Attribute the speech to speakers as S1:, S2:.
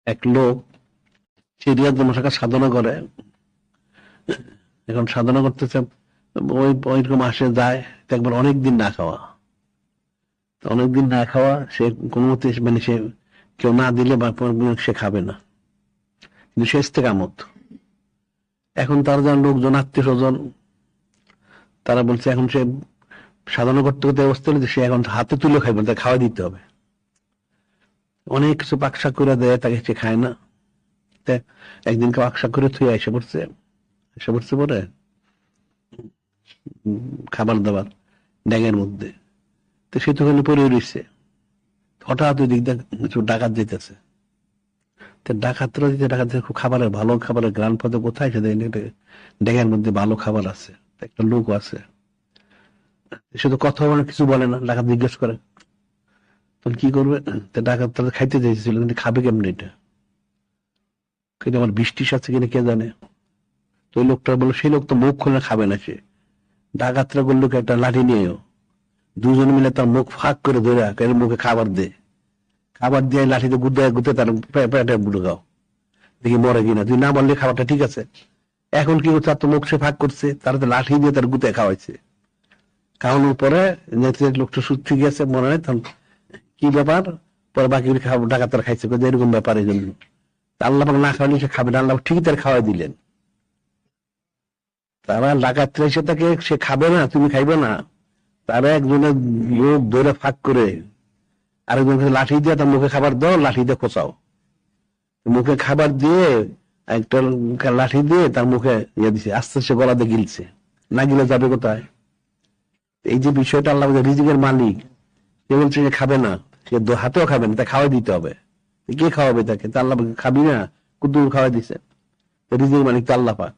S1: এক লোক সে রিয়াজ মশাকা সাধনা করে, এখন সাধনা করতেছে, ওইরকম আসে যায়, একবার অনেকদিন না খাওয়া, অনেকদিন না খাওয়া, সে কোনো মতে মানে সে কেউ না দিলে বা সে খাবে না, কিন্তু সে ইস্তেকামত। এখন তার যারা লোকজন আত্মীয় স্বজন তারা বলছে এখন সে সাধনা করতে করতে অবস্থা হলে সে এখন হাতে তুলে খাইবে, তাকে খাওয়া দিতে হবে। অনেক কিছু পাকশাক করে দেয় তাকে, সে খায় না। একদিনকে পাকশাক করে থুয়ে এসে পড়ছে পরে খাবার দাবার ড্যাঙের মধ্যে। তো সে তো ওখানে পড়ে রয়েছে, হঠাৎ ওই দিক দিয়ে কিছু ডাকাত যেতেছে। ডাকাতরা দিতে খুব খাবারের ভালো খাবারের গ্রান পথে কোথায় সে ড্যাঙের মধ্যে ভালো খাবার আছে, একটা লোক আছে, সে তো কথা বলে কিছু বলে না। ডাকাত জিজ্ঞেস করে তখন কি করবে, ডাকাত তাদের খাইতে চাইছিল, কিন্তু খাবে কেমন এটা, কিন্তু আমার বৃষ্টির সাথে কিনা কে জানে। তো ওই লোকটা বললো, সেই লোক তো মুখ খুলে খাবে না। সে ডাকাতরা করলো একটা লাঠি নিয়েও, দুজন মিলে তার মুখ ফাঁক করে ধরে মুখে খাবার দিয়ে লাঠিতে গুতে তার পেটে ঢুকাও, দেখি মরে কিনা। তুই না বললে খাবারটা ঠিক আছে। এখন কি করছে, তার তো মুখ সে ফাঁক করছে, তার তো লাঠি দিয়ে তার গুতে খাওয়াইছে। খাওয়ানোর পরে লোকটা সুস্থ গেছে, মনে হয় তখন কি ব্যাপার, পরে বাকি ডাকাতরা খাইছে, এরকম ব্যাপার। এই জন্য আল্লাহ না খাওয়ালে সে খাবে না, আল্লাহ ঠিকই তার খাওয়াই দিলেন। তারা ডাকাতরা এসে তাকে, সে খাবে না, তুমি খাইবে না, তারা একজনের মুখ ধরে ফাঁক করে আরেকজনকে লাঠি দিয়ে তার মুখে খাবার দাও, লাঠি দিয়ে খোঁচাও। মুখে খাবার দিয়ে একটা লাঠি দিয়ে তার মুখে ইয়ে দিছে, আস্তে আস্তে গলাতে গিলছে, না গিলে যাবে কোথায়। এই যে বিষয়টা, আল্লাহ রিজিকের মালিক, সে বলছে যে খাবে না, সে হাতেও খাবে না, তা খাওয়াই দিতে হবে। কে খাওয়াবে তাকে? তা আল্লাহ খাবি না, কুদ্দুর খাওয়াই দিছে, রিজিকের মালিক তো আল্লাহ পাক।